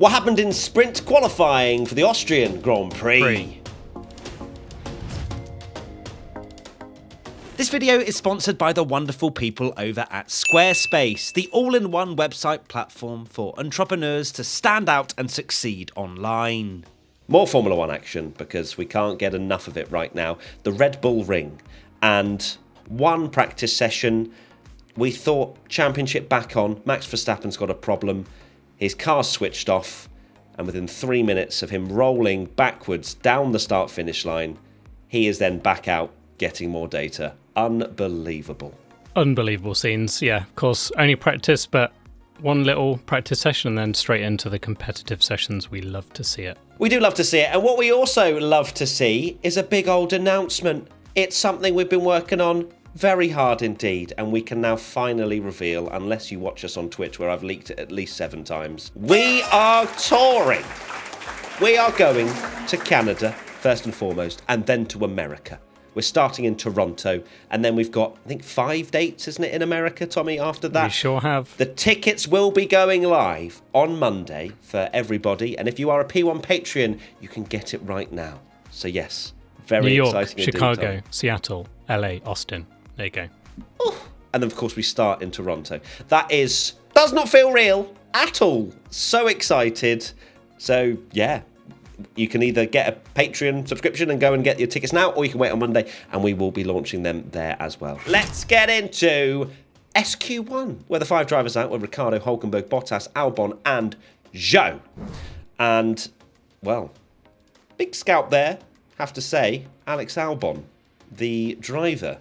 What happened in sprint qualifying for the Austrian Grand Prix? This video is sponsored by the wonderful people over at Squarespace, the all-in-one website platform for entrepreneurs to stand out and succeed online. More Formula One action, because we can't get enough of it right now. The Red Bull Ring, and one practice session. We thought championship back on. Max Verstappen's got a problem. His car's switched off, and within 3 minutes of him rolling backwards down the start-finish line, he is then back out getting more data. Unbelievable. Unbelievable scenes, yeah. Of course, only practice, but one little practice session and then straight into the competitive sessions. We love to see it. We do love to see it. And what we also love to see is a big old announcement. It's something we've been working on very hard indeed, and we can now finally reveal, unless you watch us on Twitch, where I've leaked it at least 7 times. We are touring. We are going to Canada, first and foremost, and then to America. We're starting in Toronto, and then we've got, I think, 5 dates, isn't it, in America, Tommy, after that? We sure have. The tickets will be going live on Monday for everybody, and if you are a P1 Patreon, you can get it right now. So yes, very New York, exciting Chicago, indeed, Seattle, LA, Austin. There you go. Oh. And then, of course, we start in Toronto. That does not feel real at all. So excited. So, yeah. You can either get a Patreon subscription and go and get your tickets now, or you can wait on Monday, and we will be launching them there as well. Let's get into SQ1, where the 5 drivers out were Ricciardo, Hülkenberg, Bottas, Albon, and Zhou. And, well, big scalp there, have to say. Alex Albon, the driver,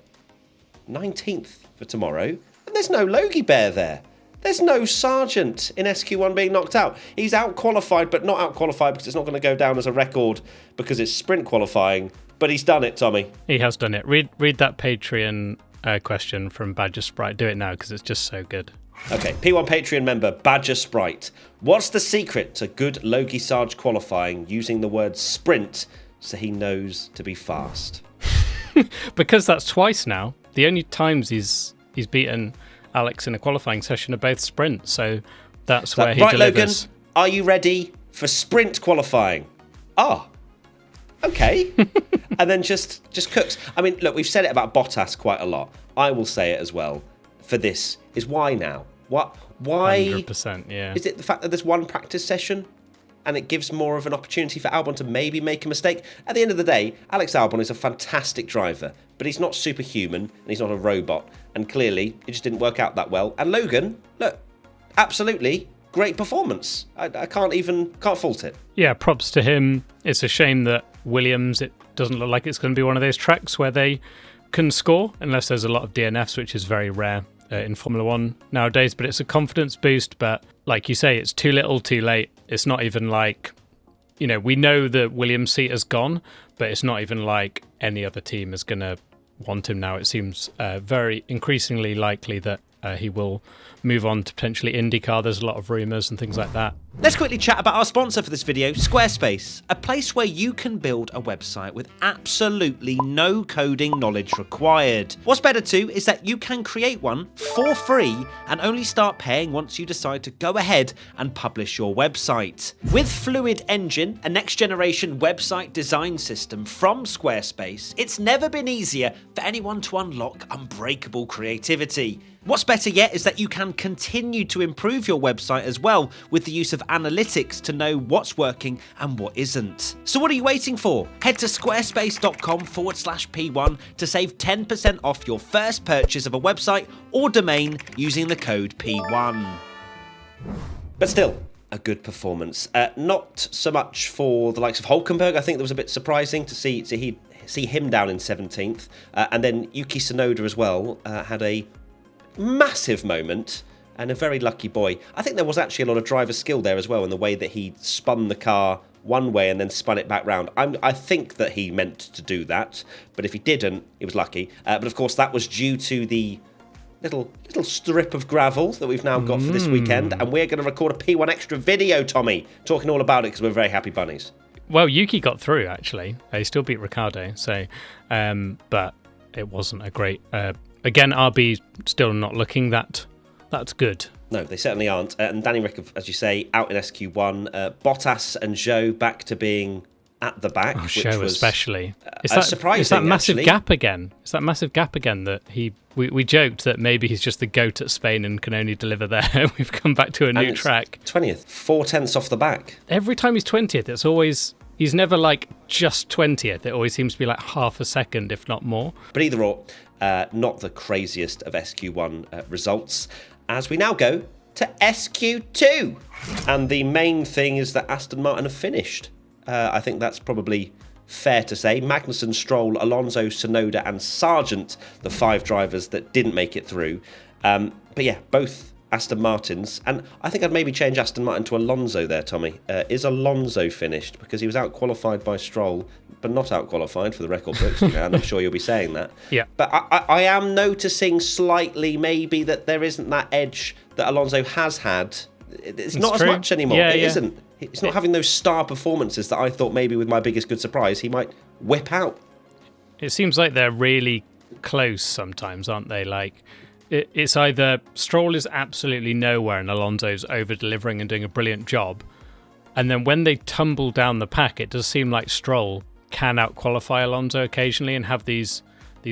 19th for tomorrow, and there's no Logie Bear there. There's no Sargent in SQ1 being knocked out. He's out-qualified, but not out-qualified because it's not going to go down as a record because it's sprint qualifying. But he's done it, Tommy. He has done it. Read that Patreon question from Badger Sprite. Do it now because it's just so good. Okay, P1 Patreon member Badger Sprite. What's the secret to good Logie Sarge qualifying using the word sprint so he knows to be fast? Because that's twice now. The only times he's beaten Alex in a qualifying session are both sprints, so that's where he delivers. Right, Logan, are you ready for sprint qualifying? Okay. And then just cooks. I mean, look, we've said it about Bottas quite a lot. I will say it as well. For this is why now? What? Why? 100%, yeah. Is it the fact that there's one practice session and it gives more of an opportunity for Albon to maybe make a mistake? At the end of the day, Alex Albon is a fantastic driver, but he's not superhuman and he's not a robot. And clearly, it just didn't work out that well. And Logan, look, absolutely great performance. I can't fault it. Yeah, props to him. It's a shame that Williams, it doesn't look like it's going to be one of those tracks where they can score, unless there's a lot of DNFs, which is very rare in Formula One nowadays. But it's a confidence boost. But like you say, it's too little, too late. It's not even like, we know that Williams' seat has gone, but it's not even like any other team is going to want him now. It seems very increasingly likely that he will move on to potentially IndyCar. There's a lot of rumours and things like that. Let's quickly chat about our sponsor for this video, Squarespace, a place where you can build a website with absolutely no coding knowledge required. What's better too is that you can create one for free and only start paying once you decide to go ahead and publish your website. With Fluid Engine, a next generation website design system from Squarespace, it's never been easier for anyone to unlock unbreakable creativity. What's better yet is that you can continue to improve your website as well with the use of analytics to know what's working and what isn't. So what are you waiting for? Head to squarespace.com/P1 to save 10% off your first purchase of a website or domain using the code P1. But still, a good performance. Not so much for the likes of Hülkenberg. I think that was a bit surprising to see him down in 17th. And then Yuki Tsunoda as well had a massive moment and a very lucky boy. I think there was actually a lot of driver skill there as well in the way that he spun the car one way and then spun it back round. I think that he meant to do that, but if he didn't, he was lucky. But of course, that was due to the little strip of gravel that we've now got for this weekend, and we're going to record a P1 Extra video, Tommy, talking all about it because we're very happy bunnies. Well, Yuki got through, actually. He still beat Ricciardo, so, but it wasn't a great... Again, RB still not looking that's good. No, they certainly aren't. And Danny Rick, as you say, out in SQ1. Bottas and Zhou back to being at the back. Oh, which Zhou was especially. surprising. Is that massive actually. gap again? Is that massive gap again that we joked that maybe he's just the goat at Spain and can only deliver there. We've come back to a new track. 20th, 4 tenths off the back. Every time he's 20th, it's always... He's never like just 20th. It always seems to be like half a second, if not more. But either or, not the craziest of SQ1 results. As we now go to SQ2. And the main thing is that Aston Martin have finished. I think that's probably fair to say. Magnussen, Stroll, Alonso, Tsunoda and Sargent, the 5 drivers that didn't make it through. But yeah, both Aston Martins, and I think I'd maybe change Aston Martin to Alonso there, Tommy. Is Alonso finished? Because he was out-qualified by Stroll, but not out-qualified for the record books, and I'm sure you'll be saying that. Yeah. But I am noticing slightly maybe that there isn't that edge that Alonso has had. It's not true. As much anymore. Yeah, it yeah. isn't. It's not having those star performances that I thought maybe with my biggest good surprise he might whip out. It seems like they're really close sometimes, aren't they? Like... It's either Stroll is absolutely nowhere and Alonso's over-delivering and doing a brilliant job. And then when they tumble down the pack, it does seem like Stroll can out-qualify Alonso occasionally and have these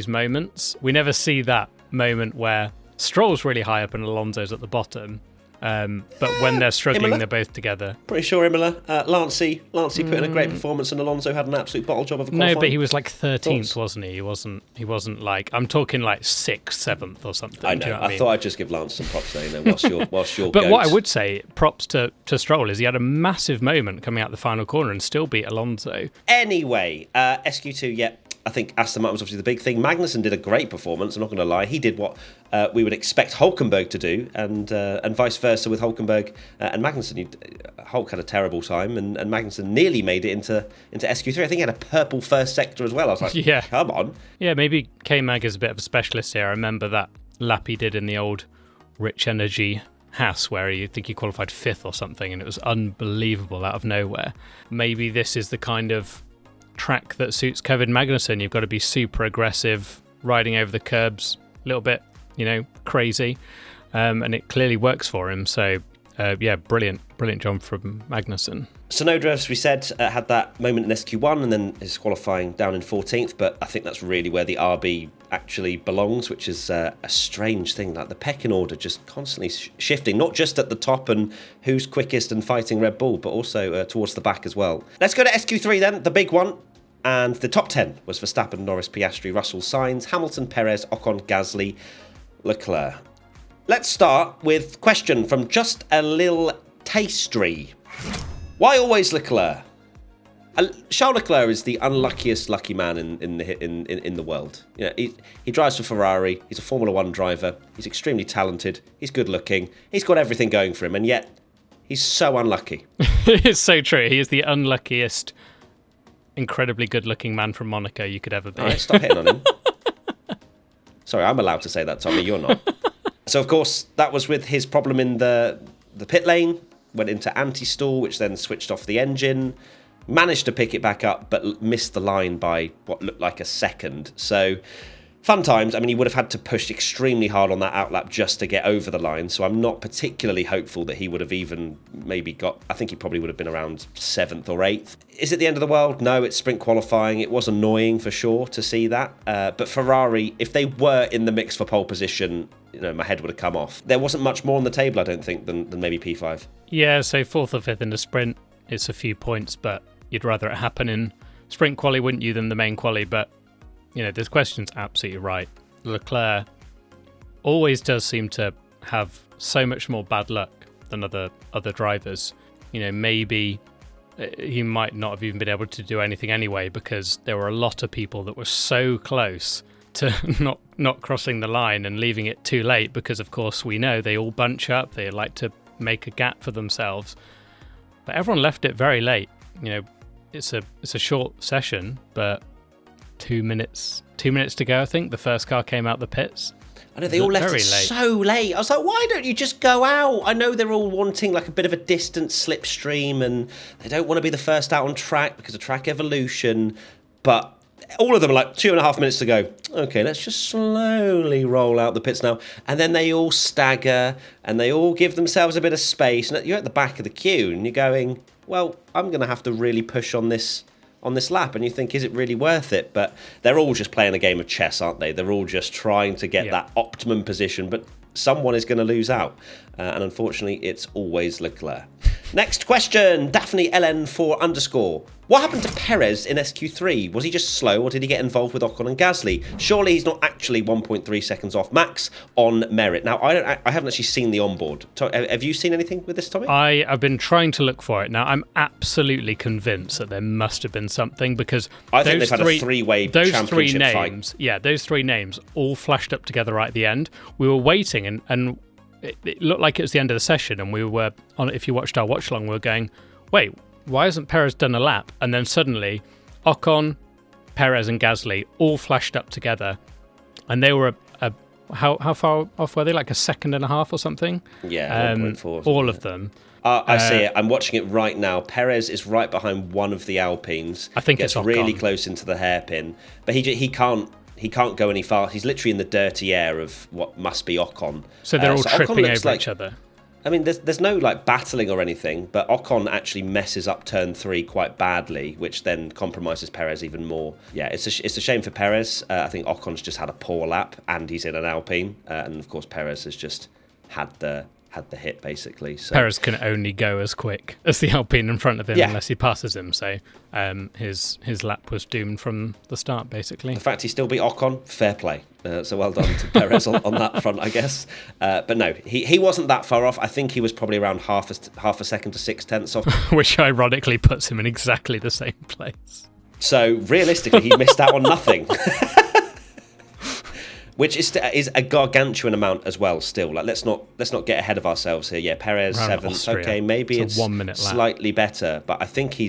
moments. We never see that moment where Stroll's really high up and Alonso's at the bottom. But when they're struggling, Imola? They're both together. Pretty sure Imola. Lancey put in a great performance and Alonso had an absolute bottle job of a qualifying. No, but he was like 13th, wasn't he? He wasn't like... I'm talking like 6th, 7th or something. I know. Do you know what I mean? thought I'd just give Lance some props there, whilst you're But goat. what I would say, props to Stroll, is he had a massive moment coming out the final corner and still beat Alonso. Anyway, SQ2, yeah. I think Aston Martin was obviously the big thing. Magnussen did a great performance, I'm not going to lie. He did what we would expect Hülkenberg to do, and vice versa with Hülkenberg and Magnussen. Hulk had a terrible time, and Magnussen nearly made it into SQ3. I think he had a purple first sector as well. I was like, Yeah. Come on. Yeah, maybe K-Mag is a bit of a specialist here. I remember that lap he did in the old Rich Energy Haas, where I think he qualified 5th or something, and it was unbelievable out of nowhere. Maybe this is the kind of track that suits Kevin Magnussen. You've got to be super aggressive, riding over the curbs, a little bit, crazy, and it clearly works for him. So, yeah, brilliant job from Magnussen. Tsunoda, as we said, had that moment in SQ1 and then is qualifying down in 14th, but I think that's really where the RB actually belongs, which is a strange thing, that the pecking order just constantly shifting, not just at the top and who's quickest and fighting Red Bull, but also towards the back as well. Let's go to SQ3 then, the big one. And the top 10 was Verstappen, Norris, Piastri, Russell, Sainz, Hamilton, Perez, Ocon, Gasly, Leclerc. Let's start with question from Just a Lil Tastry. Why always Leclerc? Charles Leclerc is the unluckiest lucky man in the world. He drives for Ferrari. He's a Formula One driver. He's extremely talented. He's good looking. He's got everything going for him, and yet he's so unlucky. It's so true. He is the unluckiest, incredibly good-looking man from Monaco you could ever be. All right, stop hitting on him. Sorry, I'm allowed to say that, Tommy. You're not. So, of course, that was with his problem in the pit lane. Went into anti-stall, which then switched off the engine. Managed to pick it back up, but missed the line by what looked like a second. So, fun times. I mean, he would have had to push extremely hard on that outlap just to get over the line. So I'm not particularly hopeful that he would have even maybe got... I think he probably would have been around 7th or 8th. Is it the end of the world? No, it's sprint qualifying. It was annoying for sure to see that. But Ferrari, if they were in the mix for pole position, my head would have come off. There wasn't much more on the table, I don't think, than maybe P5. Yeah, so 4th or 5th in the sprint, it's a few points, but you'd rather it happen in sprint quali, wouldn't you, than the main quali? But this question's absolutely right. Leclerc always does seem to have so much more bad luck than other drivers. Maybe he might not have even been able to do anything anyway, because there were a lot of people that were so close to not crossing the line and leaving it too late, because of course we know they all bunch up, they like to make a gap for themselves. But everyone left it very late. It's a short session, but 2 minutes to go, I think. The first car came out the pits. I know, they all left it so late. I was like, why don't you just go out? I know they're all wanting like a bit of a distant slipstream and they don't want to be the first out on track because of track evolution, but all of them are like 2.5 minutes to go. Okay, let's just slowly roll out the pits now. And then they all stagger and they all give themselves a bit of space. And you're at the back of the queue and you're going, well, I'm going to have to really push on this lap. And you think, is it really worth it? But they're all just playing a game of chess, aren't they? They're all just trying to get that optimum position. But someone is going to lose out. And unfortunately, it's always Leclerc. Next question, Daphne LN4_. What happened to Perez in SQ3? Was he just slow or did he get involved with Ocon and Gasly? Surely he's not actually 1.3 seconds off Max on merit. Now, I haven't actually seen the onboard. Have you seen anything with this, Tommy? I've been trying to look for it. Now, I'm absolutely convinced that there must have been something because I think they've had a three-way championship fight. Yeah, those three names all flashed up together right at the end. We were waiting and it looked like it was the end of the session and we were on. If you watched our watch along, we were going, wait, why hasn't Perez done a lap? And then suddenly Ocon, Perez and Gasly all flashed up together and they were how far off were they? Like a second and a half or something? Yeah, 1.4. All of them. I see it. I'm watching it right now. Perez is right behind one of the Alpines. I think gets it's really Ocon. Close into the hairpin, but he can't go any far. He's literally in the dirty air of what must be Ocon. So they're all tripping over each other. I mean, there's no like battling or anything, but Ocon actually messes up turn 3 quite badly, which then compromises Perez even more. Yeah, it's a shame for Perez. I think Ocon's just had a poor lap, and he's in an Alpine, and of course Perez has just had the hit basically. So Perez can only go as quick as the Alpine in front of him unless he passes him. So his lap was doomed from the start, basically. The fact he still beat Ocon, fair play. So well done to Perez on that front, I guess. But no, he wasn't that far off. I think he was probably around half a second to 0.6 off. Which ironically puts him in exactly the same place. So realistically, he missed out on nothing. Which is a gargantuan amount as well. Still, like let's not get ahead of ourselves here. Yeah, Perez Around 7th. Austria. Okay, maybe it's 1 minute lap. Slightly better, but I think he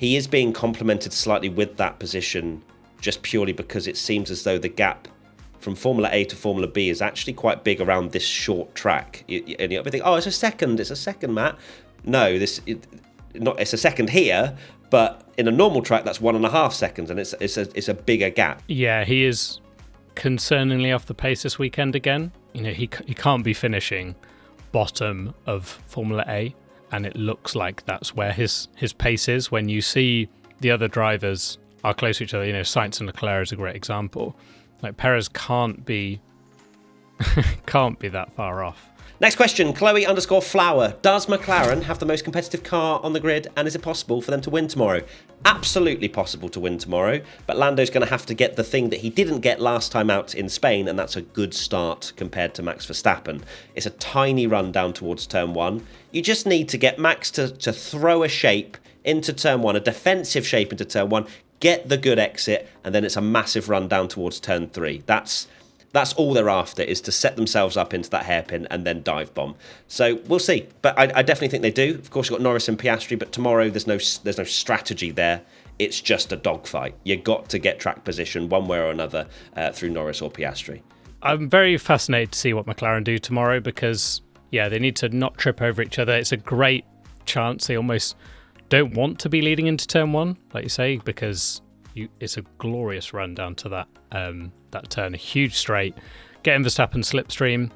is being complimented slightly with that position, just purely because it seems as though the gap from Formula A to Formula B is actually quite big around this short track. And you'll be thinking, oh, it's a second, Matt. No, it's a second here, but in a normal track that's 1.5 seconds, and it's a bigger gap. Yeah, he is concerningly off the pace this weekend again. You know, he can't be finishing bottom of Formula A, and it looks like that's where his pace is. When you see the other drivers are close to each other, you know, Sainz and Leclerc is a great example. Like Perez can't be that far off. Next question, Chloe_Flower. Does McLaren have the most competitive car on the grid, and is it possible for them to win tomorrow? Absolutely possible to win tomorrow, but Lando's going to have to get the thing that he didn't get last time out in Spain, and that's a good start compared to Max Verstappen. It's a tiny run down towards turn 1. You just need to get Max to throw a shape into turn 1, a defensive shape into turn 1, get the good exit, and then it's a massive run down towards turn 3. That's all they're after, is to set themselves up into that hairpin and then dive bomb. So we'll see. But I definitely think they do. Of course, you've got Norris and Piastri, but tomorrow there's no strategy there. It's just a dogfight. You've got to get track position one way or another through Norris or Piastri. I'm very fascinated to see what McLaren do tomorrow because, yeah, they need to not trip over each other. It's a great chance. They almost don't want to be leading into turn 1, like you say, because it's a glorious run down to that turn, a huge straight, get in Verstappen slipstream,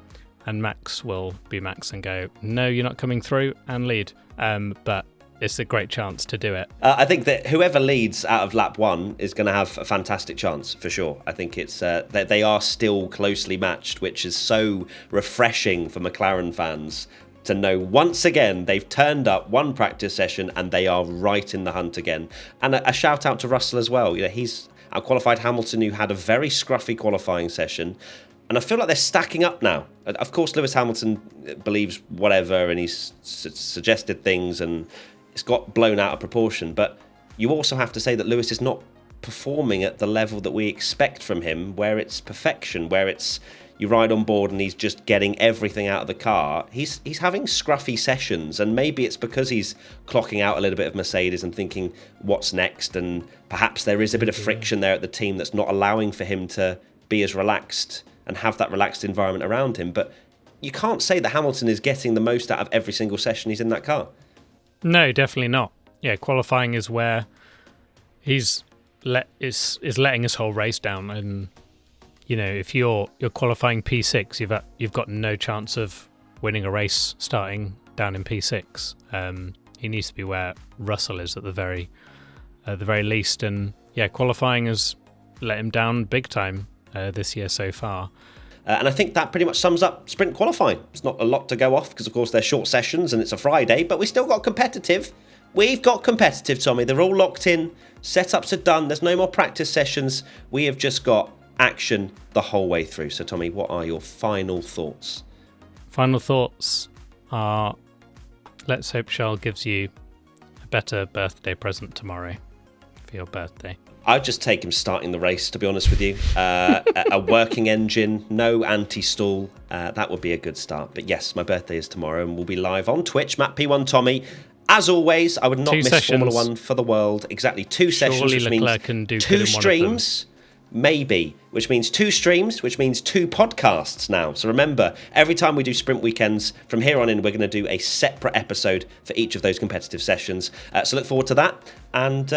and Max will be Max and go, no, you're not coming through, and lead. But it's a great chance to do it. I think that whoever leads out of lap 1 is going to have a fantastic chance, for sure. I think it's that they are still closely matched, which is so refreshing for McLaren fans to know once again they've turned up one practice session and they are right in the hunt again. And a shout out to Russell as well. You know, he's outqualified Hamilton, who had a very scruffy qualifying session. And I feel like they're stacking up now. Of course, Lewis Hamilton believes whatever and he's suggested things and it's got blown out of proportion. But you also have to say that Lewis is not performing at the level that we expect from him, where it's perfection, where it's you ride on board and he's just getting everything out of the car. He's having scruffy sessions, and maybe it's because he's clocking out a little bit of Mercedes and thinking what's next, and perhaps there is a bit of friction there at the team that's not allowing for him to be as relaxed and have that relaxed environment around him. But you can't say that Hamilton is getting the most out of every single session he's in that car. No, definitely not. Yeah, qualifying is where he's is letting his whole race down. And if you're qualifying P6, you've got no chance of winning a race starting down in P6. He needs to be where Russell is at the very least. And qualifying has let him down big time this year so far. And I think that pretty much sums up sprint qualifying. It's not a lot to go off because, of course, they're short sessions and it's a Friday, but we still got competitive. We've got competitive, Tommy. They're all locked in. Setups are done. There's no more practice sessions. We have just got action the whole way through. So, Tommy, what are your final thoughts? Final thoughts are, let's hope Charles gives you a better birthday present tomorrow for your birthday. I'd just take him starting the race, to be honest with you. A working engine, no anti-stall. That would be a good start. But yes, my birthday is tomorrow and we'll be live on Twitch, Matt P1 Tommy. As always, I would not miss Formula 1 for the world. Exactly, 2 sessions, which Leclerc means can do 2 streams, maybe, which means 2 streams, which means 2 podcasts now. So remember, every time we do sprint weekends, from here on in, we're going to do a separate episode for each of those competitive sessions. So look forward to that. And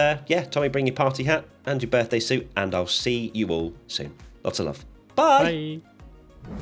Tommy, bring your party hat and your birthday suit, and I'll see you all soon. Lots of love. Bye. Bye.